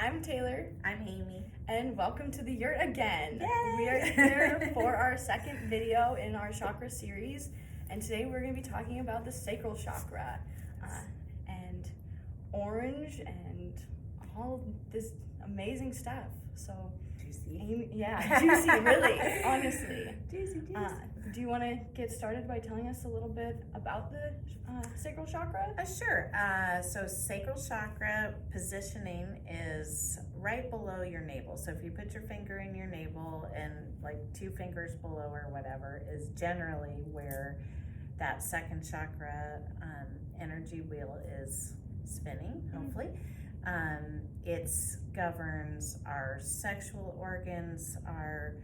I'm Taylor. I'm Amy. And welcome to the Yurt again. Yay! We are here for our second video in our chakra series. And today we're going to be talking about the sacral chakra. And orange and all this amazing stuff. So, Juicy. Amy, juicy, really, honestly. Juicy. Do you want to get started by telling us a little bit about the sacral chakra? Sure. So sacral chakra positioning is right below your navel. So if you put your finger in your navel and like 2 fingers below or whatever is generally where that second chakra energy wheel is spinning, hopefully. It governs our sexual organs, our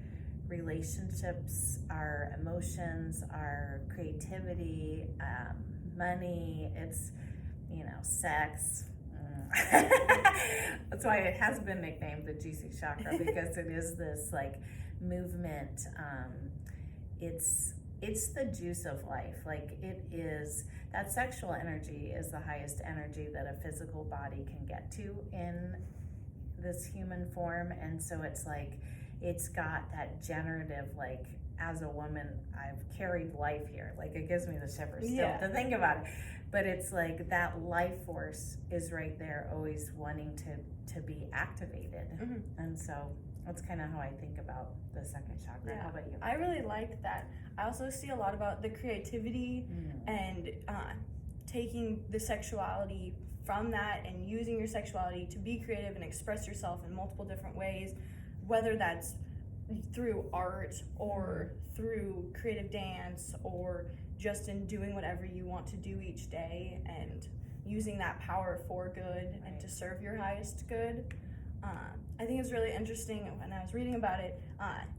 relationships, our emotions, our creativity, money, it's, sex. That's why it has been nicknamed the juicy chakra, because it is this like movement. It's the juice of life. Like it is, that sexual energy is the highest energy that a physical body can get to in this human form. And so it's like, it's got that generative, like as a woman, I've carried life here. Like it gives me the shivers still to think about it. But it's like that life force is right there, always wanting to be activated. And so that's kind of how I think about the second chakra. Yeah. How about you? I really like that. I also see a lot about the creativity and taking the sexuality from that and using your sexuality to be creative and express yourself in multiple different ways, whether that's through art or through creative dance or just in doing whatever you want to do each day and using that power for good and to serve your highest good. I think it's really interesting when I was reading about it.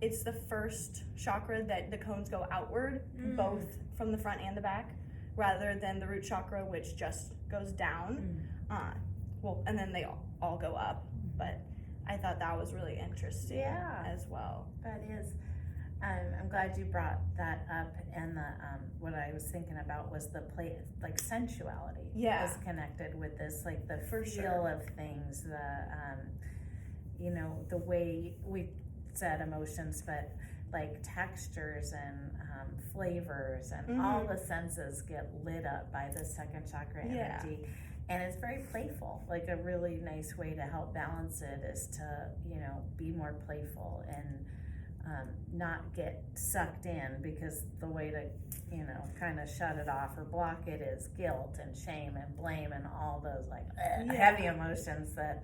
It's the first chakra that the cones go outward, both from the front and the back, rather than the root chakra, which just goes down. And then they all go up. But I thought that was really interesting as well. That is. I'm glad you brought that up. And what I was thinking about was the like sensuality is connected with this, like the feel of things, the way we said emotions, but like textures and flavors and all the senses get lit up by the second chakra energy. And it's very playful. Like a really nice way to help balance it is to, be more playful and not get sucked in, because the way to, kind of shut it off or block it is guilt and shame and blame and all those like heavy emotions that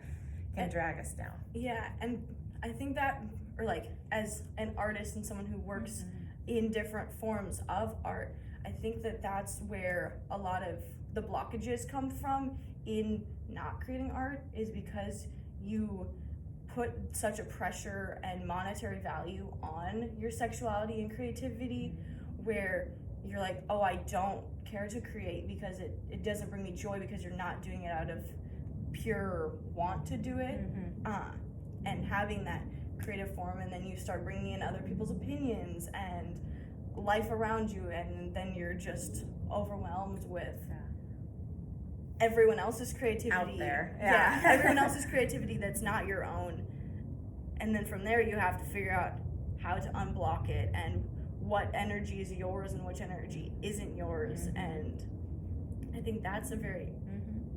can drag us down. Yeah, and I think that, or like as an artist and someone who works in different forms of art, I think that that's where a lot of the blockages come from in not creating art, is because you put such a pressure and monetary value on your sexuality and creativity, where you're like, oh, I don't care to create because it doesn't bring me joy, because you're not doing it out of pure want to do it. And having that creative form, and then you start bringing in other people's opinions and life around you, and then you're just overwhelmed with everyone else's creativity out there. Everyone else's creativity that's not your own. And then from there you have to figure out how to unblock it and what energy is yours and which energy isn't yours. And I think that's a very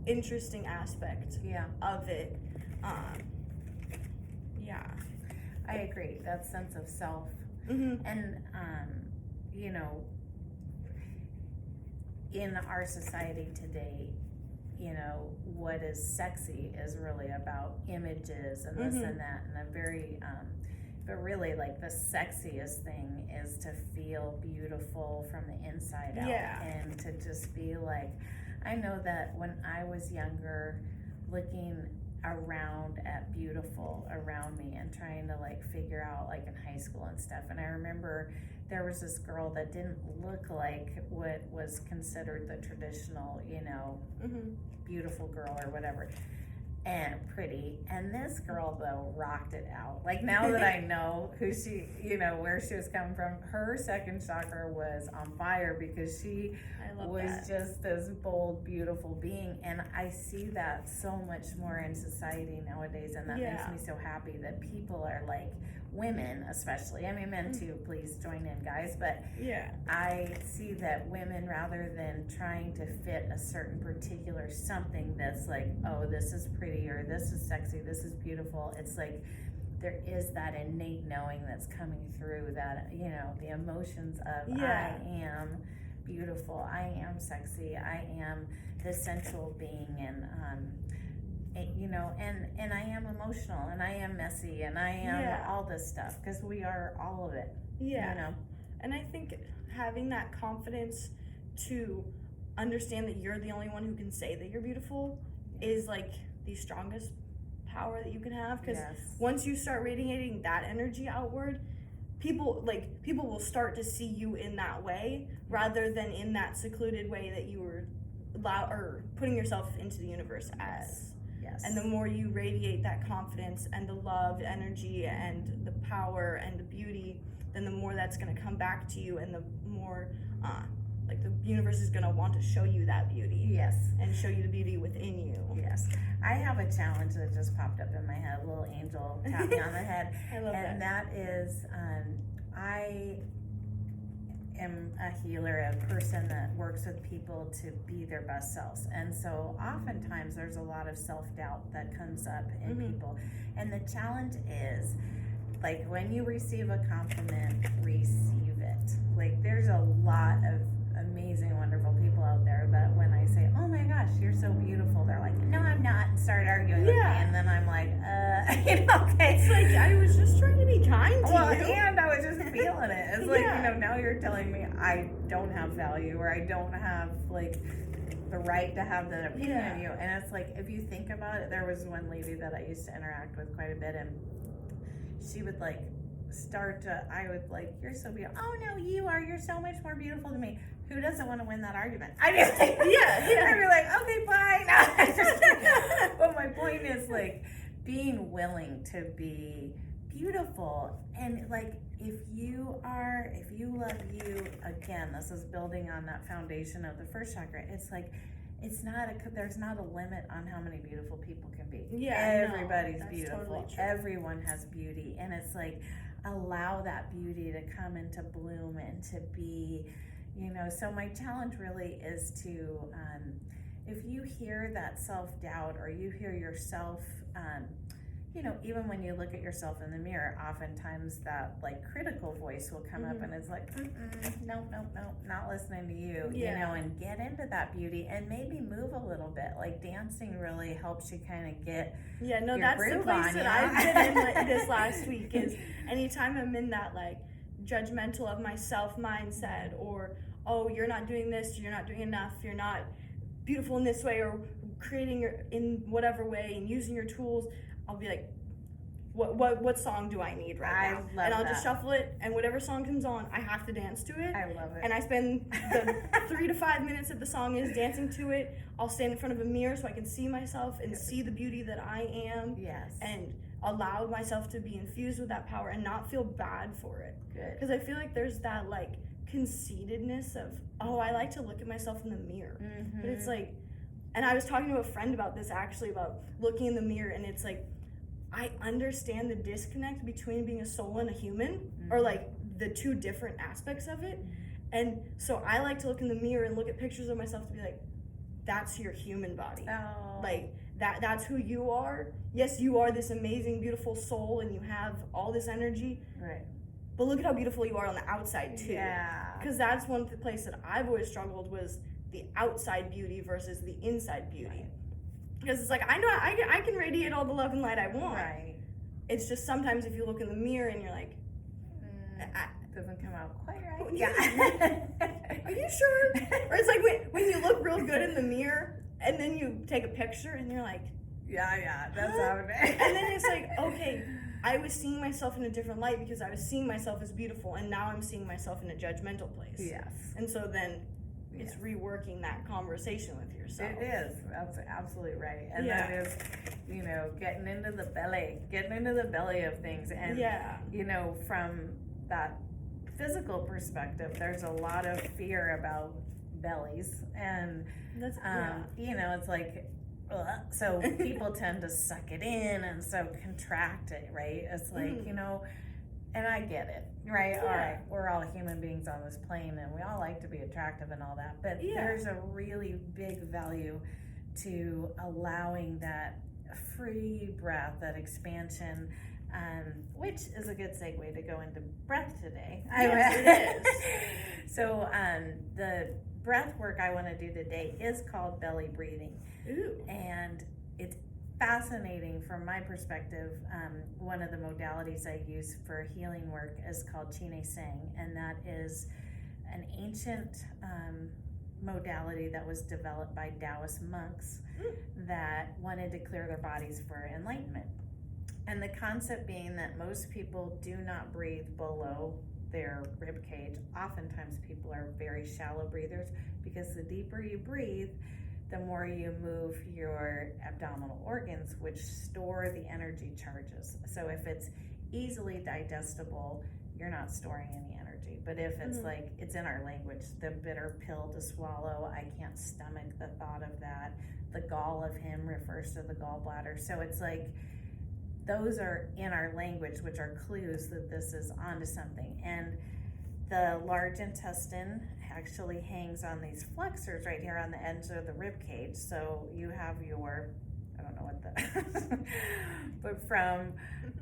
interesting aspect of it. I agree. That sense of self. And in our society today, what is sexy is really about images and this and that, and I'm very but really like the sexiest thing is to feel beautiful from the inside out, and to just be like, I know that when I was younger, looking around at beautiful around me and trying to like figure out, like in high school and stuff, and I remember there was this girl that didn't look like what was considered the traditional, beautiful girl or whatever. and pretty. And this girl, though, rocked it out. Like, now that I know who she, where she was coming from, her second chakra was on fire because she was just this bold, beautiful being. And I see that so much more in society nowadays. And that makes me so happy that people are like, women especially, I mean men too, please join in, guys, but I see that women, rather than trying to fit a certain particular something that's like, oh, this is pretty, or this is sexy, this is beautiful, it's like there is that innate knowing that's coming through, that the emotions of I am beautiful, I am sexy, I am this sensual being, and and I am emotional, and I am messy, and I am all this stuff, because we are all of it. And I think having that confidence to understand that you're the only one who can say that you're beautiful is like the strongest power that you can have, because once you start radiating that energy outward, people will start to see you in that way rather than in that secluded way that you were putting yourself into the universe as. And the more you radiate that confidence and the love, energy, and the power and the beauty, then the more that's going to come back to you, and the more the universe is going to want to show you that beauty. And show you the beauty within you. I have a challenge that just popped up in my head, a little angel tapped me on the head. I love and that is, I am a healer, a person that works with people to be their best selves, and so oftentimes there's a lot of self-doubt that comes up in people, and the challenge is, like, when you receive a compliment, receive it. Like, there's a lot of amazing, wonderful people out there that when I say, oh my gosh, you're so beautiful, they're like, no, I'm not, and start arguing with me, and then I'm like, okay. It's like, I was just trying to be kind to you. And I was just feeling it. It's like, now you're telling me I don't have value, or I don't have, like, the right to have that opinion of you. And it's like, if you think about it, there was one lady that I used to interact with quite a bit, and she would, like, I would, like, you're so beautiful. Oh, no, you're so much more beautiful than me. Who doesn't want to win that argument? I'd be like, I'd be like, okay, fine. But my point is, like, being willing to be beautiful, and like, if you love you, again, this is building on that foundation of the first chakra. It's like, there's not a limit on how many beautiful people can be. Everybody's beautiful. Totally, everyone has beauty, and it's like, allow that beauty to come into bloom and to be, so my challenge really is to, if you hear that self-doubt, or you hear yourself, even when you look at yourself in the mirror, oftentimes that, like, critical voice will come up, and it's like, nope, not listening to you, and get into that beauty, and maybe move a little bit. Like, dancing really helps you kind of get your that's the groove place on, that I've been in this last week, is anytime I'm in that, like, judgmental of myself mindset, or, oh, you're not doing this, you're not doing enough, you're not beautiful in this way, or creating in whatever way, and using your tools, I'll be like, what song do I need right now? And I'll just shuffle it, and whatever song comes on, I have to dance to it. I love it. And I spend the 3 to 5 minutes that the song is dancing to it. I'll stand in front of a mirror so I can see myself and see the beauty that I am. And allow myself to be infused with that power and not feel bad for it. Because I feel like there's that, like, conceitedness of, oh, I like to look at myself in the mirror. But it's like, and I was talking to a friend about this, actually, about looking in the mirror, and it's like, I understand the disconnect between being a soul and a human, or like the two different aspects of it. And so I like to look in the mirror and look at pictures of myself to be like, that's your human body. Like, that's who you are. Yes, you are this amazing, beautiful soul, and you have all this energy. But look at how beautiful you are on the outside too. Because that's one place that I've always struggled, was the outside beauty versus the inside beauty. Because it's like, I know I can radiate all the love and light I want. It's just sometimes if you look in the mirror and you're like, it doesn't come out quite right. Are you sure? Or it's like when you look real good in the mirror and then you take a picture and you're like, that's how it is. And then it's like, okay, I was seeing myself in a different light because I was seeing myself as beautiful, and now I'm seeing myself in a judgmental place. And so then it's reworking that conversation with yourself. It is. That's absolutely right. And Yeah. that is, you know, getting into the belly of things. And, Yeah. you know, from that physical perspective, there's a lot of fear about bellies. And, That's you know, it's like, ugh. So people tend to suck it in and so contract it, right? It's like, you know, and I get it, right? Yeah. All right, we're all human beings on this plane and we all like to be attractive and all that, but there's a really big value to allowing that free breath, that expansion, which is a good segue to go into breath today. Yes, it is. So the breath work I want to do today is called belly breathing. Ooh. And it's fascinating from my perspective. One of the modalities I use for healing work is called Chine Sang, and that is an ancient modality that was developed by Taoist monks that wanted to clear their bodies for enlightenment. And the concept being that most people do not breathe below their rib cage. Oftentimes people are very shallow breathers because the deeper you breathe, the more you move your abdominal organs, which store the energy charges. So if it's easily digestible, you're not storing any energy. But if it's like, it's in our language, the bitter pill to swallow, I can't stomach the thought of that. The gall of him refers to the gallbladder. So it's like, those are in our language, which are clues that this is onto something. And the large intestine actually hangs on these flexors right here on the ends of the rib cage. So you have your, I don't know what the, but from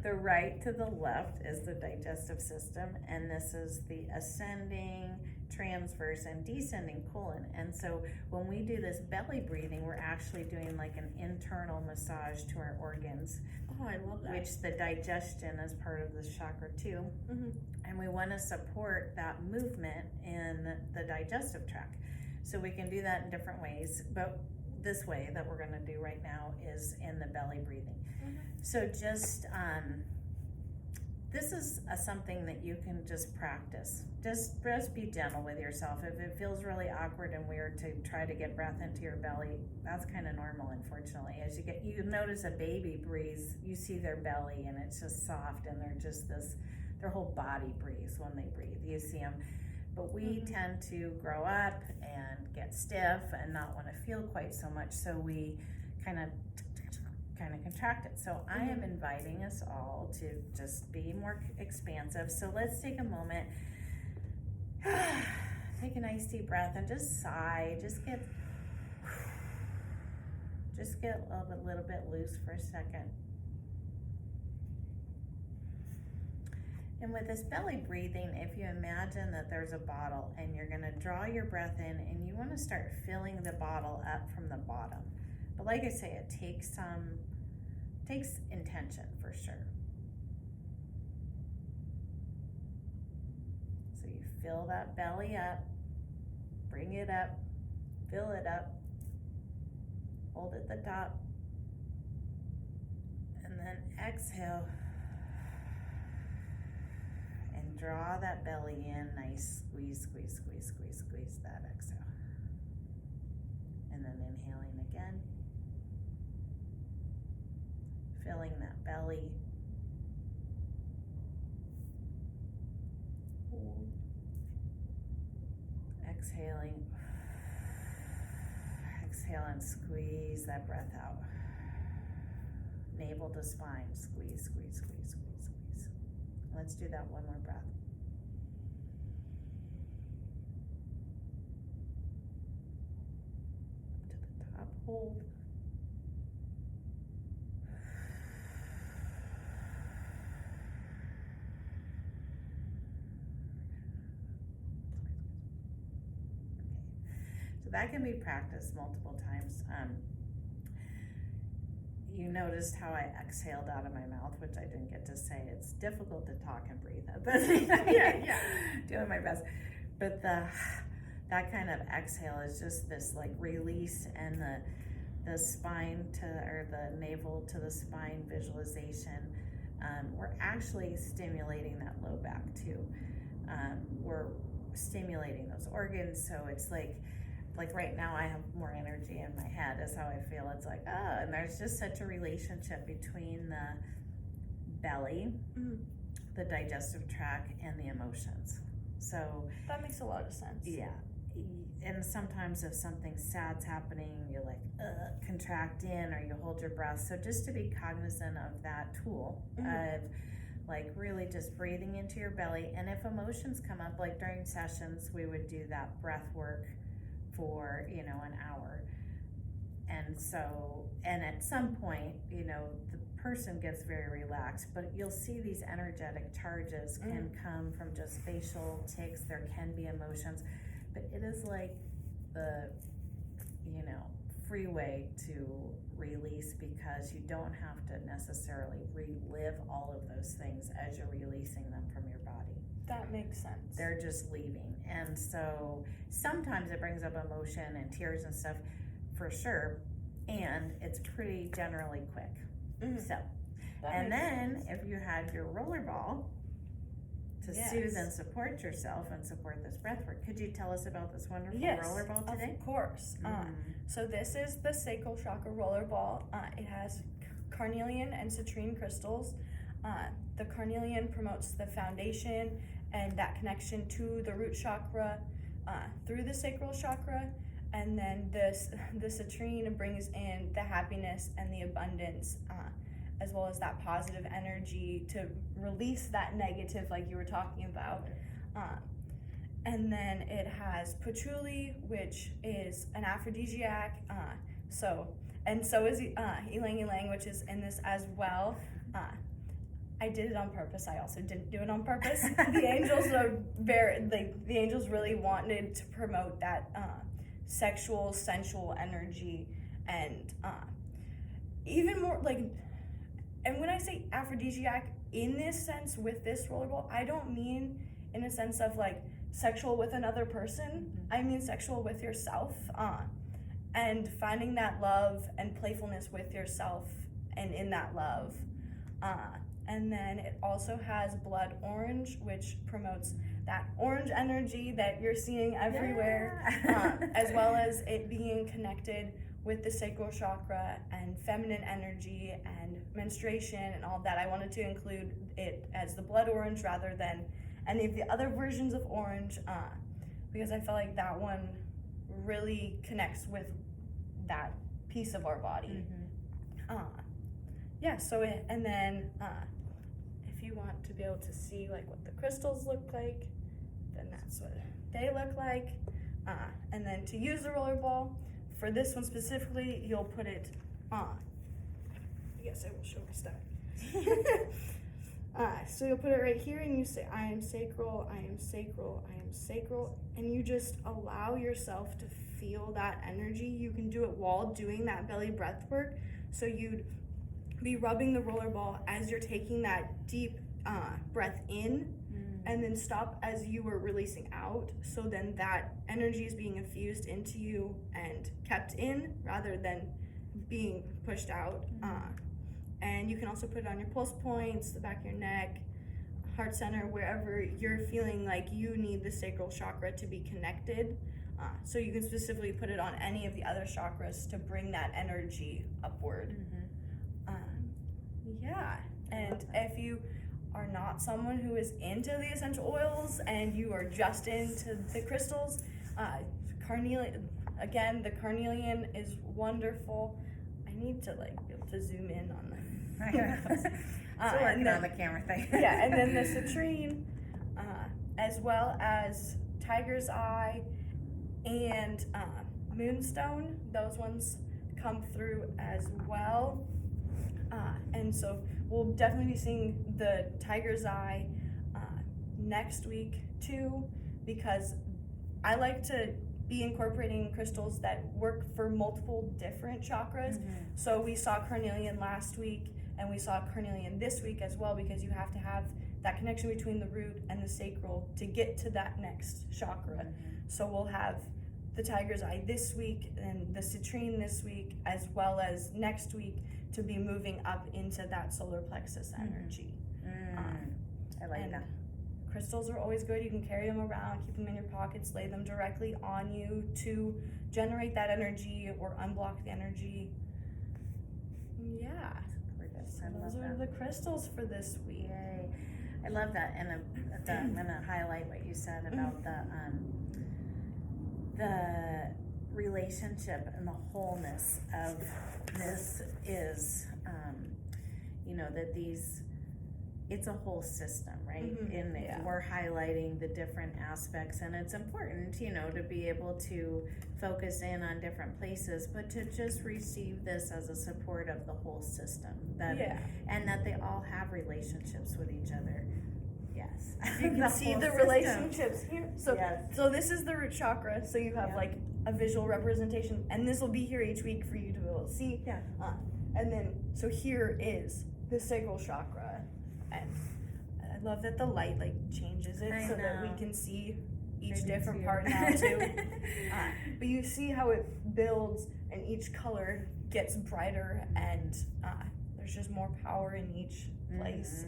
the right to the left is the digestive system, and this is the ascending, transverse, and descending colon. And so when we do this belly breathing, we're actually doing like an internal massage to our organs. Oh, I love that. Which the digestion is part of this chakra too. And we want to support that movement in the digestive tract. So we can do that in different ways, but this way that we're going to do right now is in the belly breathing. So just, this is something that you can just practice. Just be gentle with yourself. If it feels really awkward and weird to try to get breath into your belly, that's kind of normal, unfortunately. As you notice a baby breathes, you see their belly and it's just soft, and they're just their whole body breathes when they breathe. You see them. But we tend to grow up and get stiff and not want to feel quite so much, so we kind of contract it. So I am inviting us all to just be more expansive. So let's take a moment, take a nice deep breath and just sigh. Just get a little bit loose for a second. And with this belly breathing, if you imagine that there's a bottle and you're going to draw your breath in and you want to start filling the bottle up from the bottom. But like I say, it takes intention for sure. So you fill that belly up, bring it up, fill it up, hold at the top, and then exhale. And draw that belly in, nice squeeze, squeeze, squeeze, squeeze, squeeze that exhale. And then inhaling again. Filling that belly. Hold. Exhaling. Exhale and squeeze that breath out. Navel to spine, squeeze, squeeze, squeeze, squeeze, squeeze. Let's do that one more breath. To the top, hold. So that can be practiced multiple times. You noticed how I exhaled out of my mouth, which I didn't get to say. It's difficult to talk and breathe at the same time. Yeah. Doing my best. But that kind of exhale is just this like release, and the spine or the navel to the spine visualization. We're actually stimulating that low back too. We're stimulating those organs, so it's like like right now I have more energy in my head is how I feel. It's like, oh, and there's just such a relationship between the belly, the digestive tract, and the emotions. So that makes a lot of sense. yeah. And sometimes if something sad's happening, you like contract in or you hold your breath. So just to be cognizant of that tool of like really just breathing into your belly. And if emotions come up, like during sessions, we would do that breath work for, you know, an hour. And so, and at some point, you know, the person gets very relaxed, but you'll see these energetic charges can come from just facial tics. There can be emotions, but it is like the, you know, freeway to release, because you don't have to necessarily relive all of those things as you're releasing them from your body. That makes sense. They're just leaving. And so sometimes it brings up emotion and tears and stuff, for sure, and it's pretty generally quick. So, and then sense. If you had your rollerball to soothe and support yourself and support this breath work, could you tell us about this wonderful rollerball today? Of course. So this is the sacral chakra rollerball. It has carnelian and citrine crystals. The carnelian promotes the foundation and that connection to the root chakra through the sacral chakra. And then the citrine brings in the happiness and the abundance, as well as that positive energy to release that negative, like you were talking about. And then it has patchouli, which is an aphrodisiac. So is ylang ylang, which is in this as well. I did it on purpose. I also didn't do it on purpose. The angels are the angels really wanted to promote that sexual, sensual energy, and even more like, and when I say aphrodisiac in this sense with this rollerball, I don't mean in a sense of like sexual with another person. I mean sexual with yourself, and finding that love and playfulness with yourself and in that love. And then it also has blood orange, which promotes that orange energy that you're seeing everywhere, as well as it being connected with the sacral chakra and feminine energy and menstruation and all that. I wanted to include it as the blood orange rather than any of the other versions of orange, because I felt like that one really connects with that piece of our body. And then if you want to be able to see like what the crystals look like, then that's what they look like. And then to use the rollerball, for this one specifically, you'll put it on. Yes, I will show my stuff. So you'll put it right here and you say, I am sacral, I am sacral, I am sacral. And you just allow yourself to feel that energy. You can do it while doing that belly breath work. So you'd be rubbing the rollerball as you're taking that deep breath in, and then stop as you were releasing out. So then that energy is being infused into you and kept in rather than being pushed out. And you can also put it on your pulse points, the back of your neck, heart center, wherever you're feeling like you need the sacral chakra to be connected. So you can specifically put it on any of the other chakras to bring that energy upward. And if you are not someone who is into the essential oils and you are just into the crystals, carnelian, again, the carnelian is wonderful. I need to like be able to zoom in on them. Still working on the camera thing. And then the citrine, as well as tiger's eye and moonstone, those ones come through as well. And so we'll definitely be seeing the tiger's eye next week too, because I like to be incorporating crystals that work for multiple different chakras. So we saw carnelian last week and we saw carnelian this week as well, because you have to have that connection between the root and the sacral to get to that next chakra. So we'll have the tiger's eye this week and the citrine this week, as well as next week to be moving up into that solar plexus energy. I like that. crystals are always good. You can carry them around, keep them in your pockets, lay them directly on you to generate that energy or unblock the energy. Yeah. So those are the crystals for this week. Yay. I love that. And I'm going to highlight what you said about the relationship and the wholeness of this is, that it's a whole system, right? And we're highlighting the different aspects, and it's important, to be able to focus in on different places, but to just receive this as a support of the whole system, and that they all have relationships with each other. Yes. You can see the relationships here. So this is the root chakra, so you have like a visual representation, and this will be here each week for you to be able to see. And then, so here is the sacral chakra, and I love that the light changes it so that we can see each different part now too. But you see how it builds, and each color gets brighter, and there's just more power in each place,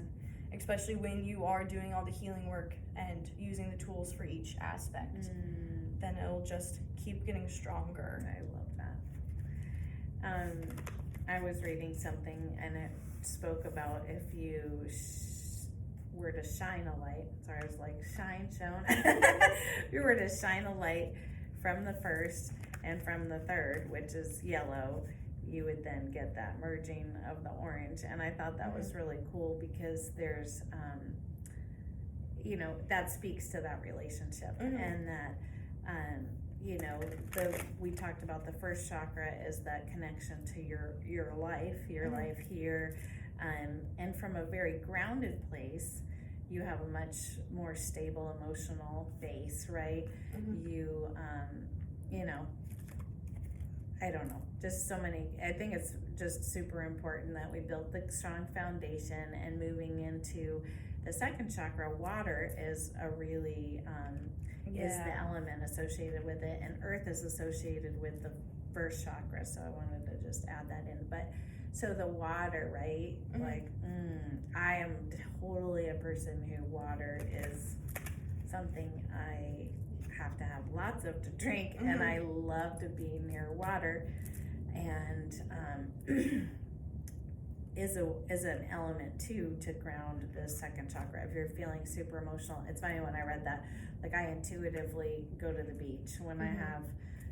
especially when you are doing all the healing work and using the tools for each aspect. Then it'll just keep getting stronger. I love that. I was reading something, and it spoke about if you were to shine a light. Sorry, I was like, shone. If you were to shine a light from the first and from the third, which is yellow, you would then get that merging of the orange. And I thought that was really cool, because there's, that speaks to that relationship, and that, we talked about the first chakra is that connection to your life here, and from a very grounded place, you have a much more stable emotional base, right? You, I don't know, just so many. I think it's just super important that we build the strong foundation, and moving into the second chakra, water is a really, is the element associated with it, and earth is associated with the first chakra, so I wanted to just add that in. But so the water, right? I am totally a person who water is something I have to have lots of to drink, and I love to be near water, and is an element too to ground the second chakra. If you're feeling super emotional, it's funny, when I read that, I intuitively go to the beach when I have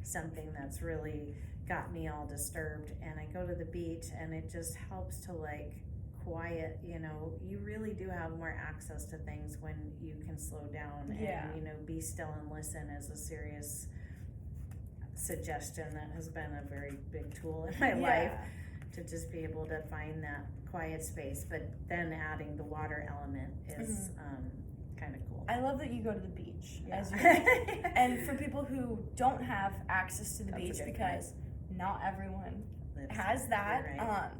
something that's really got me all disturbed, and I go to the beach, and it just helps to quiet. You really do have more access to things when you can slow down and be still and listen is a serious suggestion that has been a very big tool in my life, to just be able to find that quiet space. But then adding the water element is kind of cool. I love that you go to the beach as you and for people who don't have access to the beach, because not everyone has that,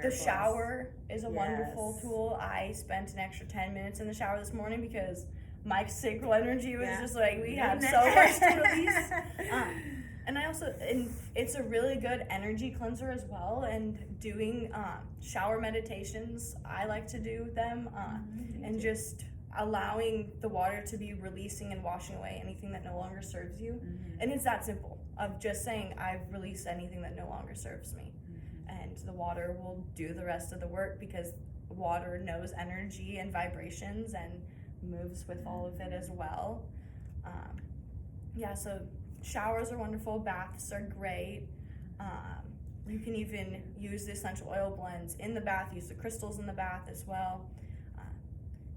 the shower is a wonderful tool. I spent an extra 10 minutes in the shower this morning because my sacral energy was just we had so much to release. And it's a really good energy cleanser as well. And doing shower meditations, I like to do them, and just allowing the water to be releasing and washing away anything that no longer serves you. And it's that simple, of just saying, I've released anything that no longer serves me. And the water will do the rest of the work, because water knows energy and vibrations and moves with all of it as well. So showers are wonderful, baths are great. You can even use the essential oil blends in the bath, use the crystals in the bath as well.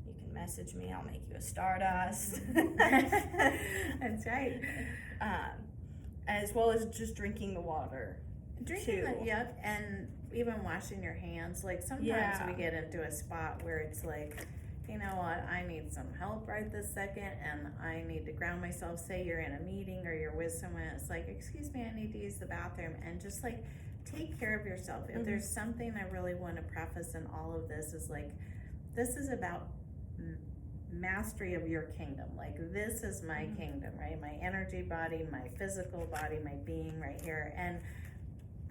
You can message me, I'll make you a Stardust. That's right. As well as just drinking the water. And even washing your hands. Sometimes we get into a spot where it's you know what, I need some help right this second, and I need to ground myself. Say you're in a meeting or you're with someone, it's excuse me, I need to use the bathroom, and just take care of yourself. If there's something I really want to preface in all of this, is this is about mastery of your kingdom. This is my kingdom, right? My energy body, my physical body, my being right here. And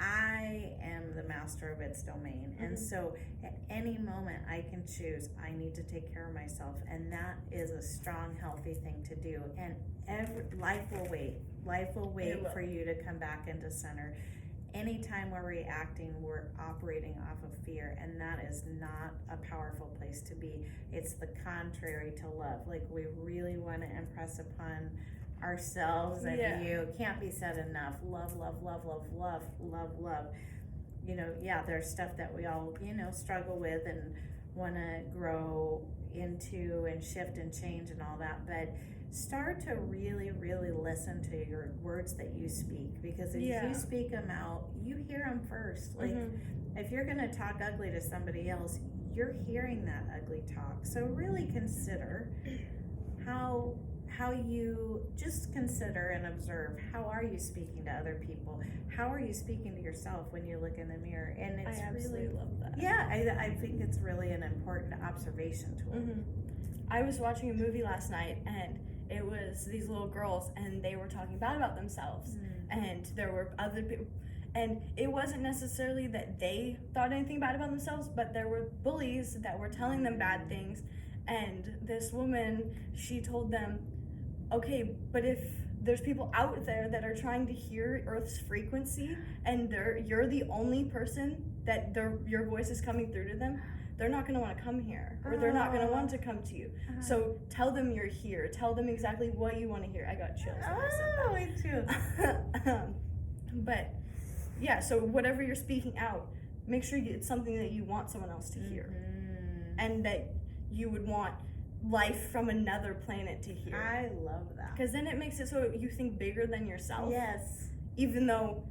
I am the master of its domain. And so at any moment I can choose, I need to take care of myself. And that is a strong, healthy thing to do. And life will wait. Life will wait for you to come back into center. Anytime we're reacting, we're operating off of fear, and that is not a powerful place to be. It's the contrary to love. Like, we really want to impress upon ourselves and you. Can't be said enough. Love, love, love, love, love, love, love. You know, there's stuff that we all, struggle with and want to grow into and shift and change and all that, but start to really, really listen to your words that you speak, because if you speak them out, you hear them first. Like, if you're going to talk ugly to somebody else, you're hearing that ugly talk. So really consider how you just consider and observe, how are you speaking to other people? How are you speaking to yourself when you look in the mirror? And it's I absolutely love that. Yeah, I think it's really an important observation tool. I was watching a movie last night, and it was these little girls, and they were talking bad about themselves, and there were other people, and it wasn't necessarily that they thought anything bad about themselves, but there were bullies that were telling them bad things. And this woman, she told them, okay, but if there's people out there that are trying to hear Earth's frequency, and you're the only person that your voice is coming through to them, they're not going to want to come here, or they're not going to want to come to you. So tell them you're here. Tell them exactly what you want to hear. I got chills when I said that. Me too. But yeah, so whatever you're speaking out, make sure it's something that you want someone else to hear, and that you would want life from another planet to hear. I love that. Because then it makes it so you think bigger than yourself. Yes. Even though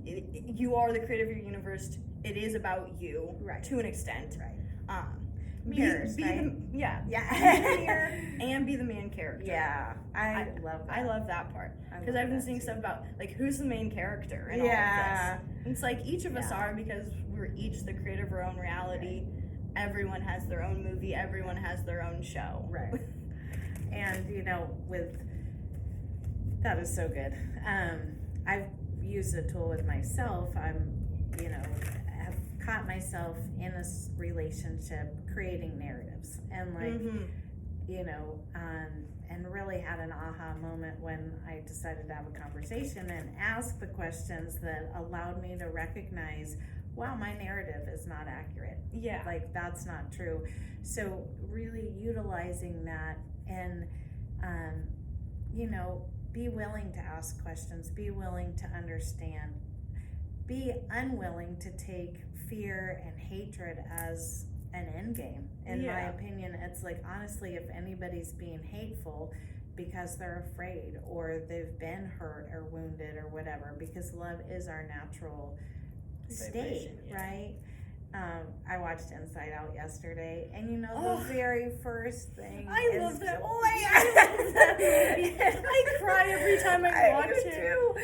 you are the creator of your universe, it is about you to an extent. Right. Mirrors, right? Be the mirror and be the main character. Yeah, I love that. I love that part. Because I've been seeing stuff about, like, who's the main character in all of this. And it's like, each of us are, because we're each the creator of our own reality. Right. Everyone has their own movie. Everyone has their own show. Right. And, that is so good. I've used the tool with myself. Have caught myself in a relationship creating narratives, and and really had an aha moment when I decided to have a conversation and ask the questions that allowed me to recognize, wow, my narrative is not accurate. Yeah. Like, that's not true. So really utilizing that, and, be willing to ask questions, be willing to understand, be unwilling to take fear and hatred as an end game. In my opinion, it's like, honestly, if anybody's being hateful because they're afraid, or they've been hurt or wounded or whatever, because love is our natural state, right? I watched Inside Out yesterday, and the very first thing. I love that movie. I cry every time I watch it. Too.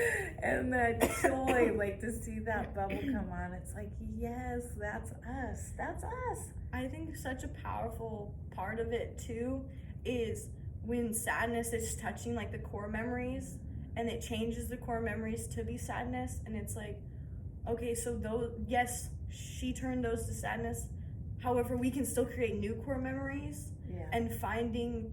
And that joy, like, to see that bubble come on, it's like, yes, that's us. That's us. I think such a powerful part of it too is when sadness is touching, like, the core memories, and it changes the core memories to be sadness, and it's like, okay, so those, yes, she turned those to sadness. However, we can still create new core memories, and finding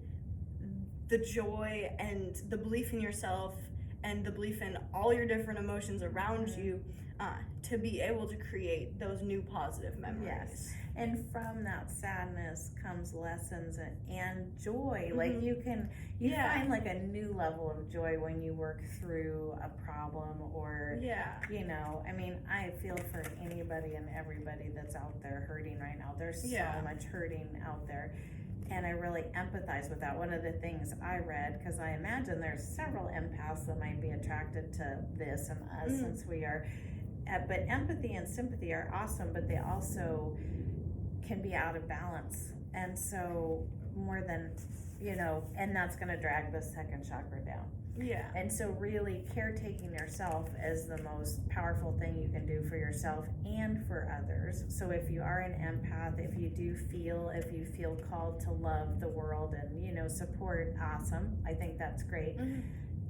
the joy and the belief in yourself and the belief in all your different emotions around you to be able to create those new positive memories. Yes. And from that sadness comes lessons and joy. Like, you find, like, a new level of joy when you work through a problem, or, I feel for anybody and everybody that's out there hurting right now. There's so much hurting out there. And I really empathize with that. One of the things I read, because I imagine there's several empaths that might be attracted to this and us, since we are, but empathy and sympathy are awesome, but they also can be out of balance. And so more than, and that's going to drag the second chakra down. Yeah. And so really caretaking yourself is the most powerful thing you can do for yourself and for others. So if you are an empath, if you feel called to love the world and, support, awesome. I think that's great.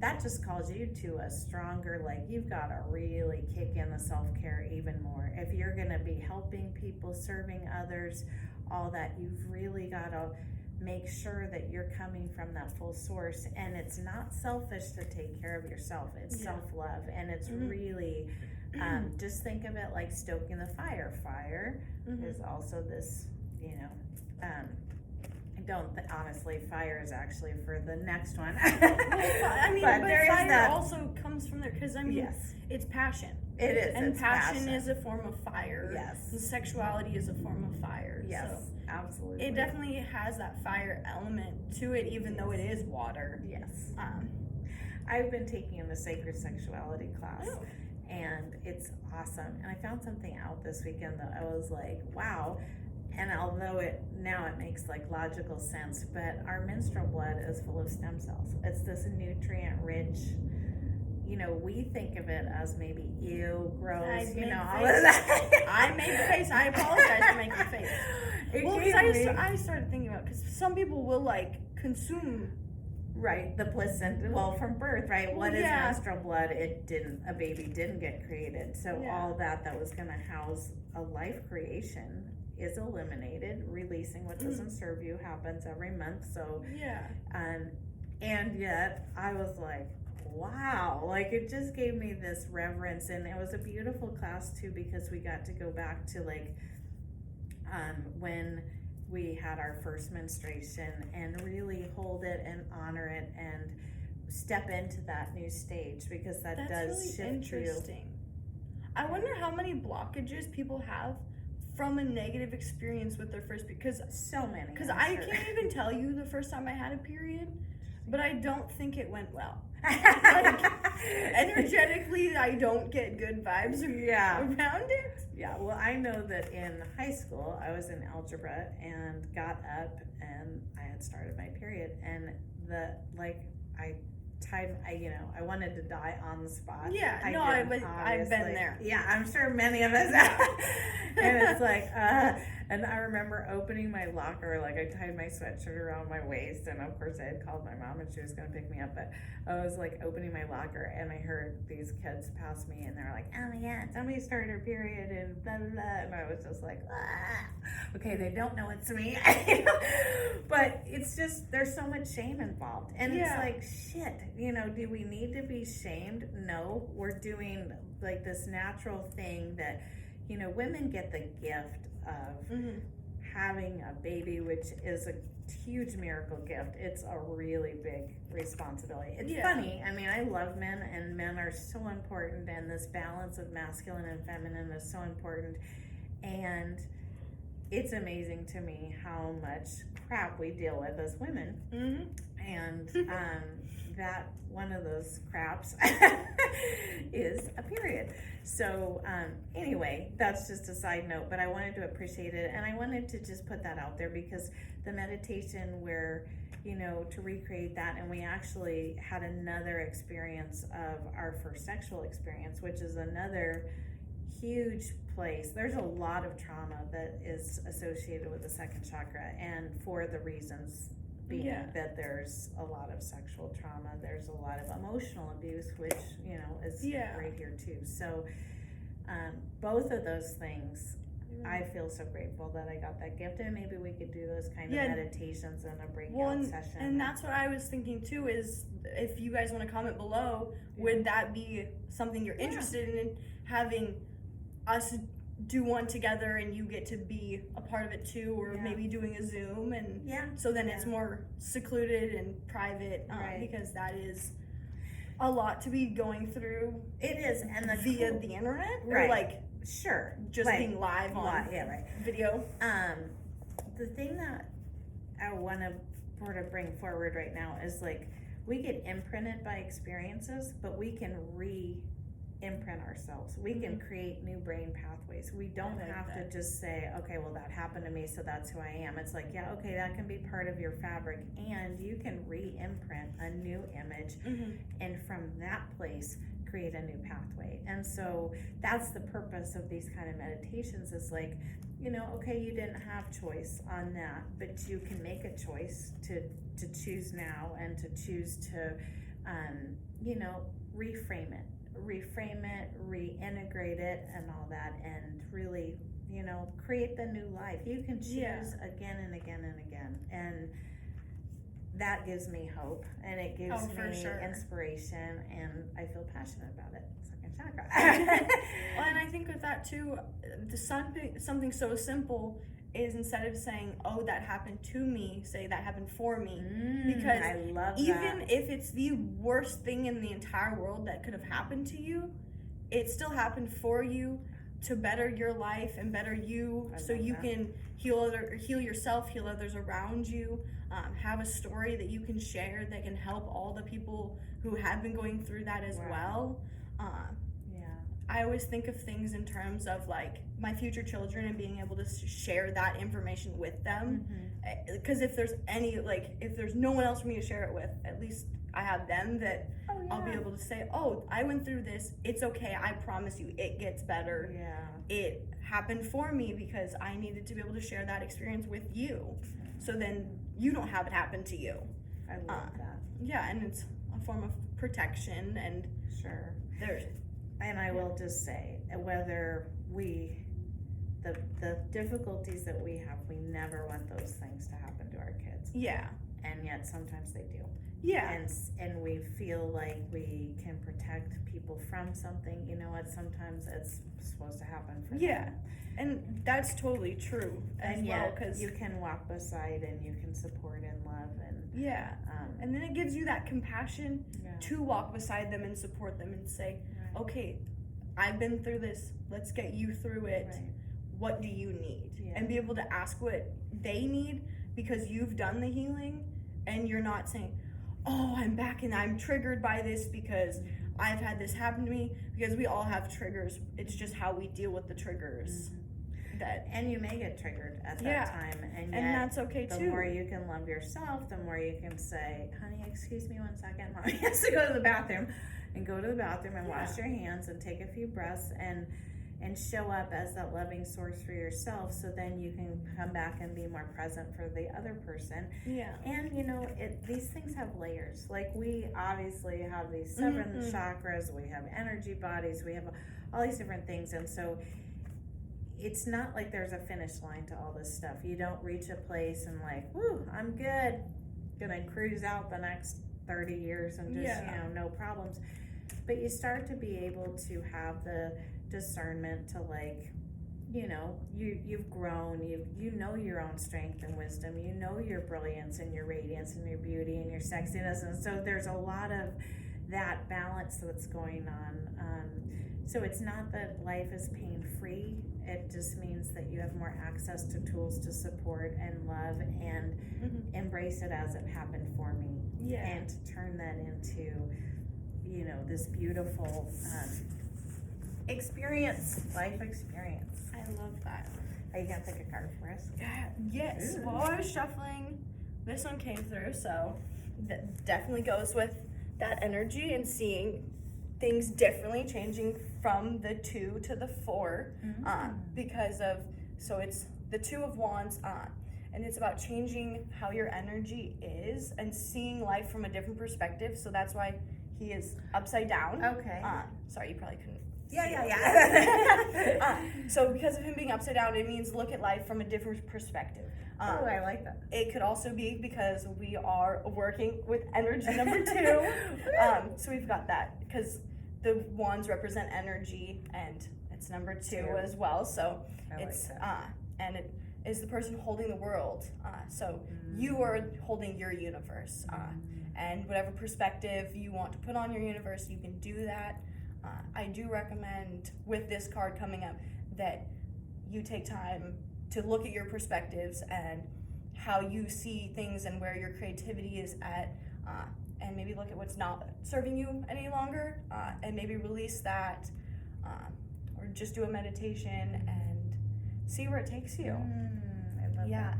that just calls you to a stronger, like, you've got to really kick in the self-care even more. If you're going to be helping people, serving others, all that, you've really got to make sure that you're coming from that full source. And it's not selfish to take care of yourself. It's self-love. And it's really, just think of it like stoking the fire. Fire is also this, honestly, fire is actually for the next one. I mean, but there is fire that also comes from there, because I mean, it's passion. It is, and it's passion is a form of fire. Yes. And sexuality is a form of fire. Yes, so absolutely. it definitely has that fire element to it, even though it is water. Yes. I've been taking the sacred sexuality class. Oh. And it's awesome. And I found something out this weekend that I was like, wow. And although it makes like logical sense, but our menstrual blood is full of stem cells. It's this nutrient rich, we think of it as maybe ew, gross, all of that. I made the face. I apologize for making the face. Well, because I started thinking about, because some people will like consume. Right, the placenta, from birth, right? What is menstrual blood? A baby didn't get created. So all that was going to house a life creation is eliminated. Releasing what doesn't serve you happens every month. So, and yet I was like, wow, like it just gave me this reverence. And it was a beautiful class too, because we got to go back to like, when we had our first menstruation and really hold it and honor it and step into that new stage, because that's does really shift interesting. I wonder how many blockages people have from a negative experience with their first, because so many. Because I can't even tell you the first time I had a period, but I don't think it went well. Like, energetically, I don't get good vibes around it. Yeah, well, I know that in high school, I was in algebra and got up and I had started my period, and I wanted to die on the spot. Yeah, I've been there. Yeah, I'm sure many of us have. And it's like, and I remember opening my locker, like I tied my sweatshirt around my waist, and of course I had called my mom and she was going to pick me up, but I was like opening my locker and I heard these kids pass me and they're like, oh my God, somebody started her period and blah, blah, blah. And I was just like, okay, they don't know it's me. But it's just, there's so much shame involved. And it's like, shit, do we need to be shamed? No, we're doing like this natural thing that, women get the gift of having a baby, which is a huge miracle gift. It's a really big responsibility. It's funny. I mean, I love men, and men are so important, and this balance of masculine and feminine is so important. And it's amazing to me how much crap we deal with as women. And that one of those craps is a period. So anyway, that's just a side note, but I wanted to appreciate it, and I wanted to just put that out there, because the meditation where, to recreate that, and we actually had another experience of our first sexual experience, which is another huge place. There's a lot of trauma that is associated with the second chakra, and for the reasons being that there's a lot of sexual trauma, there's a lot of emotional abuse, which is right here too. So both of those things, I feel so grateful that I got that gift, and maybe we could do those kind of meditations in a breakout session. And that's what I was thinking too, is if you guys want to comment below, would that be something you're interested in, having us do one together and you get to be a part of it too, or maybe doing a Zoom, and so then it's more secluded and private, because that is a lot to be going through. It is, and via the internet, or like just being live on video. The thing that I want to sort of bring forward right now is like, we get imprinted by experiences, but we can imprint ourselves. We can create new brain pathways. We don't have to just say, okay, well, that happened to me, so that's who I am. It's like, okay, that can be part of your fabric, and you can re-imprint a new image, and from that place create a new pathway. And so that's the purpose of these kind of meditations, is like, okay, you didn't have choice on that, but you can make a choice to choose now, and to choose to you know, reframe it, reintegrate it and all that, and really, you know, create the new life. You can choose again and again and again. And that gives me hope, and it gives me inspiration, and I feel passionate about it. Second chakra. Well, and I think with that too, something so simple is, instead of saying, oh, that happened to me, say that happened for me. Because I love even if it's the worst thing in the entire world that could have happened to you, it still happened for you to better your life and better you, so you can heal yourself, heal others around you, have a story that you can share that can help all the people who have been going through that as well. I always think of things in terms of like my future children and being able to share that information with them. Because if there's if there's no one else for me to share it with, at least I have them that I'll be able to say, oh, I went through this. It's okay. I promise you, it gets better. It happened for me because I needed to be able to share that experience with you. So then you don't have it happen to you. I love that. Yeah, and it's a form of protection, and and I will just say, whether the difficulties that we have, we never want those things to happen to our kids. And yet sometimes they do. And we feel like we can protect people from something. You know what? Sometimes it's supposed to happen for them. And that's totally true as well, because you can walk beside and you can support and love, and and then it gives you that compassion to walk beside them and support them and say, okay, I've been through this, let's get you through it. What do you need? And be able to ask what they need, because you've done the healing, and you're not saying, oh, I'm back and I'm triggered by this because I've had this happen to me, because we all have triggers. It's just how we deal with the triggers. And you may get triggered at that time, and that's okay too. The more you can love yourself, the more you can say, honey, excuse me 1 second, mommy has to go to the bathroom, and go to the bathroom and wash your hands and take a few breaths and show up as that loving source for yourself, so then you can come back and be more present for the other person. And you know, these things have layers. Like, we obviously have these 7 chakras, we have energy bodies, we have all these different things, and so it's not like there's a finish line to all this stuff. You don't reach a place and like, whoo, I'm good, gonna cruise out the next 30 years and just, you know, no problems. But you start to be able to have the discernment to, like, you know, you've grown, you know your own strength and wisdom, you know your brilliance and your radiance and your beauty and your sexiness, and so there's a lot of that balance that's going on. So it's not that life is pain-free, it just means that you have more access to tools to support and love and embrace it as it happened for me. And to turn that into, you know, this beautiful life experience. I love that. Are you gonna pick a card for us? Yes. Ooh. While I was shuffling, this one came through, so that definitely goes with that energy and seeing things differently, changing from the 2 to the 4, because of, so it's the 2 of Wands, and it's about changing how your energy is and seeing life from a different perspective. So that's why he is upside down. Sorry, you probably couldn't. So because of him being upside down, it means look at life from a different perspective. I like that. It could also be because we are working with energy number 2. So we've got that, because the wands represent energy, and it's number 2 as well. So it's and it is the person holding the world. So you are holding your universe, and whatever perspective you want to put on your universe, you can do that. I do recommend, with this card coming up, that you take time to look at your perspectives and how you see things and where your creativity is at, and maybe look at what's not serving you any longer, and maybe release that, or just do a meditation and see where it takes you. I love that.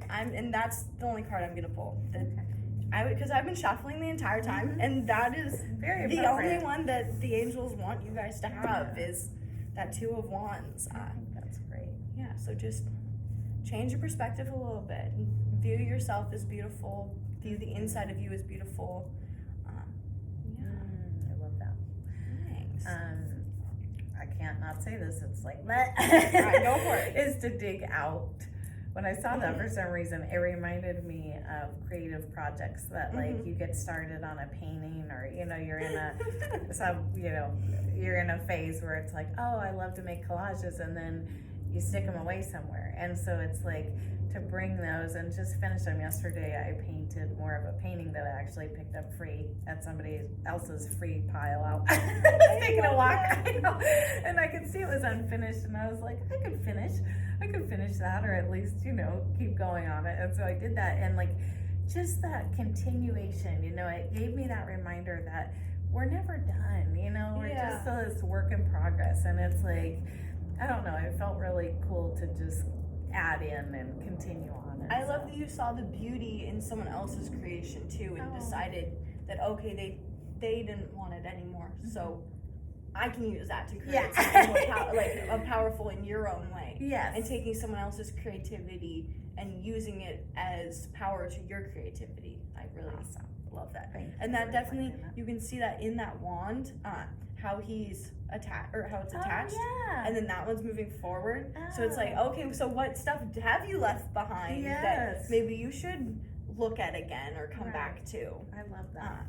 And that's the only card I'm gonna pull. Because I've been shuffling the entire time, and that is the only one that the angels want you guys to have is that 2 of Wands. That's great. So just change your perspective a little bit. View yourself as beautiful. View the inside of you as beautiful. I can't not say this, it's like, Alright, go for it. is to dig out. When I saw that, for some reason, it reminded me of creative projects that, like, you get started on a painting, or, you know, you're in you're in a phase where it's like, oh, I love to make collages, and then you stick them away somewhere. And so it's like, to bring those and just finish them. Yesterday, I painted more of a painting that I actually picked up free at somebody else's free pile out. Taking a walk, I know. And I could see it was unfinished, and I was like, I could finish that, or at least, you know, keep going on it. And so I did that, and like, just that continuation, you know, it gave me that reminder that we're never done, you know, we're just this work in progress. And it's like, I don't know, it felt really cool to just add in and continue on. I love that you saw the beauty in someone else's creation too, and decided that, okay, they didn't want it anymore, so I can use that to create something more powerful in your own way. Yes. And taking someone else's creativity and using it as power to your creativity. I really love that. And that definitely, you can see that in that wand, how he's attached, or how it's attached. And then that one's moving forward. So it's like, okay, so what stuff have you left behind that maybe you should look at again or come back to? I love that.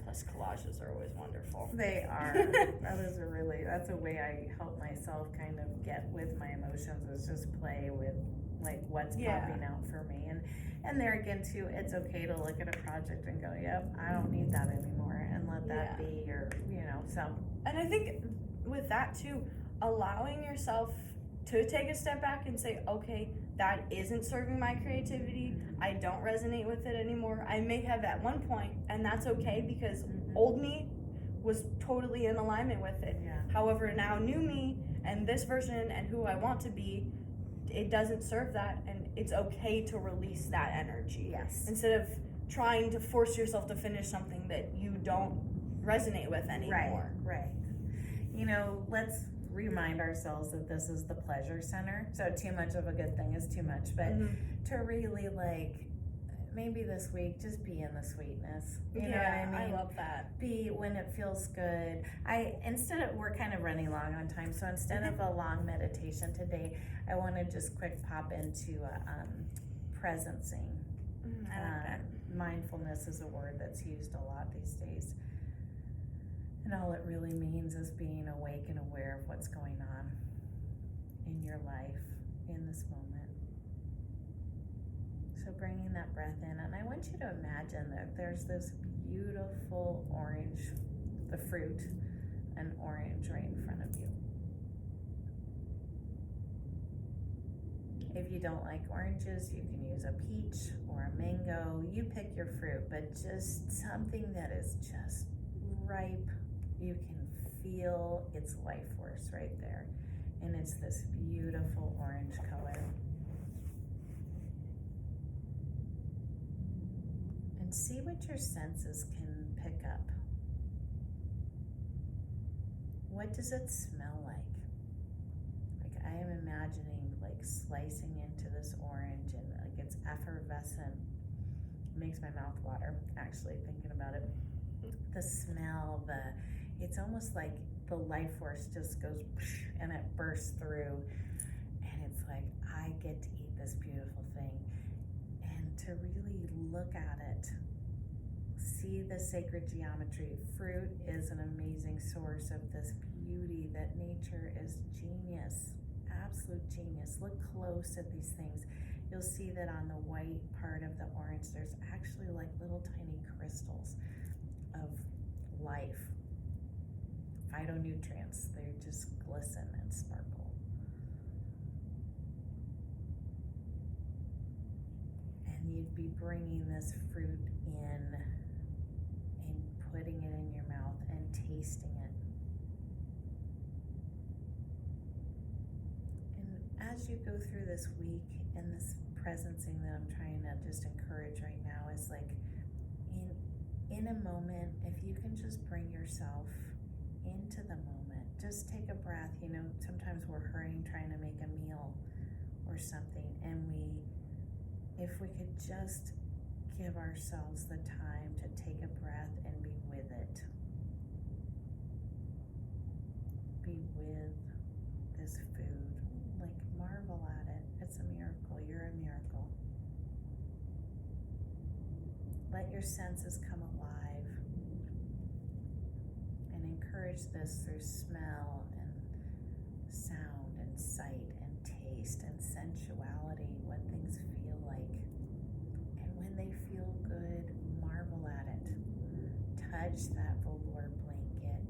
Plus collages are always wonderful. They are. That's a way I help myself kind of get with my emotions, is just play with like what's popping out for me. And there again too, it's okay to look at a project and go, yep, I don't need that anymore, and let that be, or, you know, so. And I think with that too, allowing yourself to take a step back and say, okay, that isn't serving my creativity. I don't resonate with it anymore. I may have at one point, and that's okay, because old me was totally in alignment with it. However, now new me and this version and who I want to be, it doesn't serve that, and it's okay to release that energy. Instead of trying to force yourself to finish something that you don't resonate with anymore. Right. You know, let's remind ourselves that this is the pleasure center. So too much of a good thing is too much, but to really, like, maybe this week, just be in the sweetness. You know what I mean? I love that. Be when it feels good. We're kind of running long on time, so instead of a long meditation today, I want to just quick pop into presencing. I like that. Mindfulness is a word that's used a lot these days. And all it really means is being awake and aware of what's going on in your life in this moment. So bringing that breath in, and I want you to imagine that there's this beautiful orange, the fruit, an orange right in front of you. If you don't like oranges, you can use a peach or a mango. You pick your fruit, but just something that is just ripe. You can feel its life force right there. And it's this beautiful orange color. And see what your senses can pick up. What does it smell like? Like, I am imagining like slicing into this orange, and like it's effervescent. It makes my mouth water actually thinking about it. The smell, it's almost like the life force just goes and it bursts through, and it's like, I get to eat this beautiful thing. And to really look at it, see the sacred geometry. Fruit is an amazing source of this beauty, that nature is genius, absolute genius. Look close at these things. You'll see that on the white part of the orange, there's actually like little tiny crystals of life, phytonutrients. They just glisten and sparkle. And you'd be bringing this fruit in and putting it in your mouth and tasting it. And as you go through this week, and this presencing that I'm trying to just encourage right now is like, in a moment, if you can just bring yourself into the moment, just take a breath. You know, sometimes we're hurrying, trying to make a meal or something, and if we could just give ourselves the time to take a breath and be with it. be with this food. Like, marvel at it. It's a miracle. You're a miracle. Let your senses come alive and encourage this through smell and sound and sight and taste and sensuality, what things feel like. And when they feel good, marvel at it. Touch that velour blanket,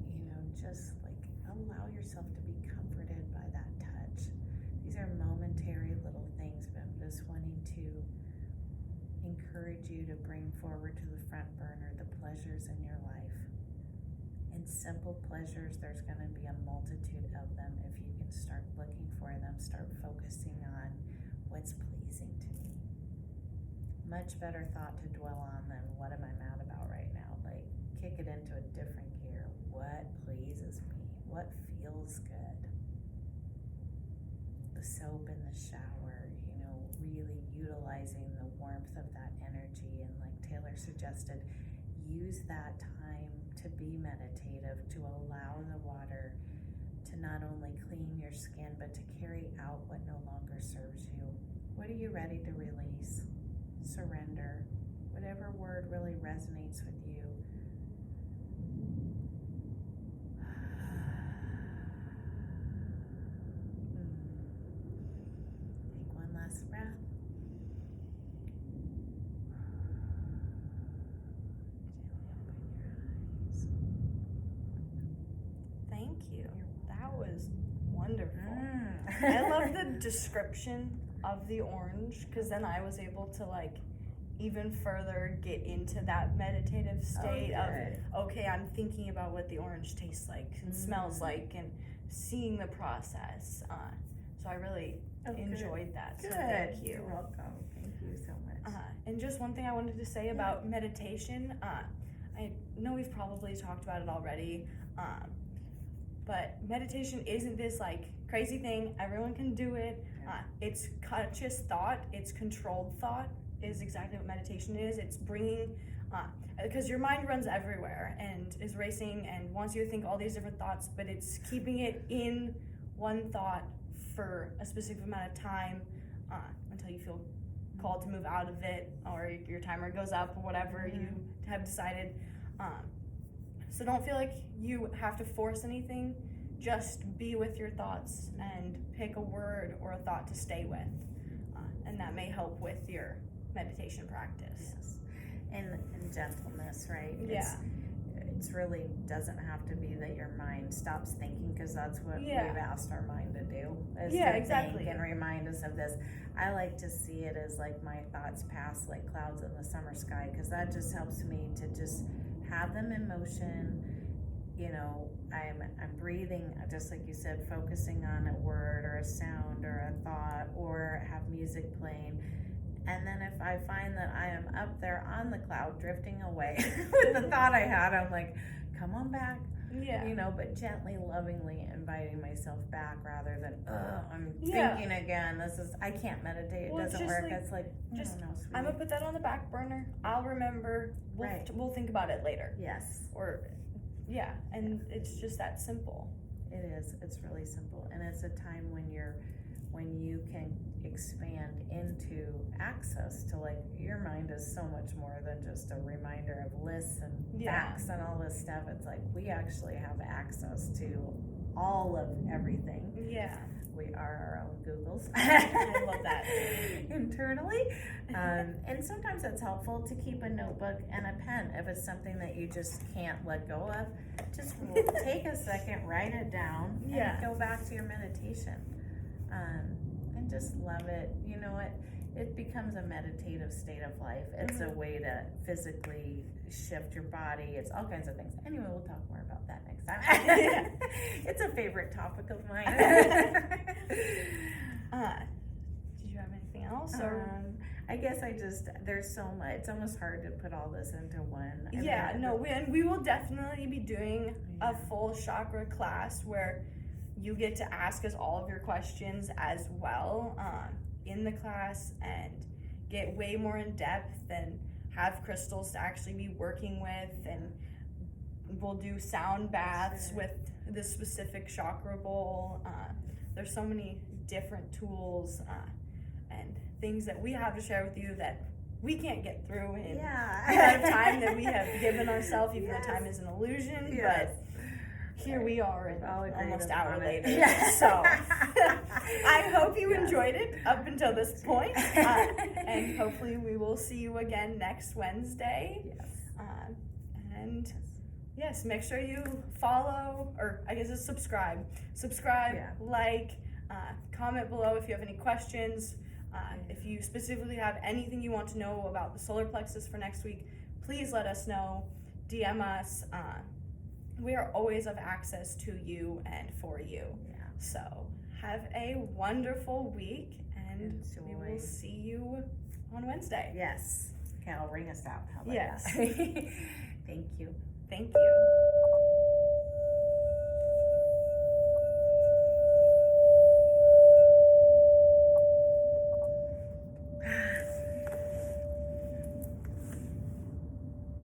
just like allow yourself to be comforted by that touch. These are momentary little things, but I'm just wanting to encourage you to bring forward to the front burner the pleasures in your life. And simple pleasures, there's going to be a multitude of them if you can start looking for them, start focusing on what's pleasing to me. Much better thought to dwell on than what am I mad about right now. Like, kick it into a different gear. What pleases me? What feels good? The soap in the shower, really utilizing the warmth of that energy. And like Taylor suggested, use that time to be meditative, to allow the water to not only clean your skin, but to carry out what no longer serves you. What are you ready to release? Surrender. Whatever word really resonates with you. Take one last breath. Thank you. That was wonderful. I love the description of the orange, because then I was able to even further get into that meditative state of, okay, I'm thinking about what the orange tastes like and smells like and seeing the process. So I really enjoyed that. Good. So thank you. You're welcome. Thank you so much. And just one thing I wanted to say about meditation. I know we've probably talked about it already, but meditation isn't this crazy thing. Everyone can do it. It's conscious thought. It's controlled thought is exactly what meditation is. It's bringing, because your mind runs everywhere and is racing and wants you to think all these different thoughts, but it's keeping it in one thought for a specific amount of time until you feel called to move out of it, or your timer goes up, or whatever you have decided. So don't feel like you have to force anything. Just be with your thoughts and pick a word or a thought to stay with, and that may help with your meditation practice. Yes. And gentleness, right? Yeah. It's really doesn't have to be that your mind stops thinking, because that's what we've asked our mind to do, is to think and remind us of this. I like to see it as my thoughts pass like clouds in the summer sky, because that just helps me to just have them in motion. I'm breathing, just like you said, focusing on a word or a sound or a thought, or have music playing. And then if I find that I am up there on the cloud drifting away with the thought I had, I'm like, come on back. But gently, lovingly inviting myself back, rather than, I'm thinking again. I can't meditate. It doesn't work. It's I'm gonna put that on the back burner. I'll remember. We'll think about it later. Yes. And it's just that simple. It is. It's really simple, and it's a time when you can expand into access to your mind is so much more than just a reminder of lists and facts and all this stuff. It's we actually have access to all of everything. Yeah. We are our own Googles. I love that. Internally. And sometimes it's helpful to keep a notebook and a pen if it's something that you just can't let go of. Just take a second, write it down, and go back to your meditation. And just love it. It becomes a meditative state of life. It's a way to physically shift your body. It's all kinds of things. Anyway, we'll talk more about that next time. It's a favorite topic of mine. Did you have anything else? I guess there's so much. It's almost hard to put all this into one. We will definitely be doing a full chakra class where you get to ask us all of your questions as well in the class, and get way more in depth and have crystals to actually be working with, and we'll do sound baths with the specific chakra bowl. There's so many different tools and things that we have to share with you that we can't get through in the amount of time that we have given ourselves, even though time is an illusion. But here we are, and almost an hour later. So I hope you enjoyed it up until this point, and hopefully we will see you again next Wednesday. And yes, make sure you follow, or I guess it's subscribe, like, comment below if you have any questions. If you specifically have anything you want to know about the solar plexus for next week, please let us know. DM us. We are always of access to you and for you. So have a wonderful week, and we will see you on Wednesday. Yes. Okay, I'll ring us out. How about Yes. that? Thank you. Thank you.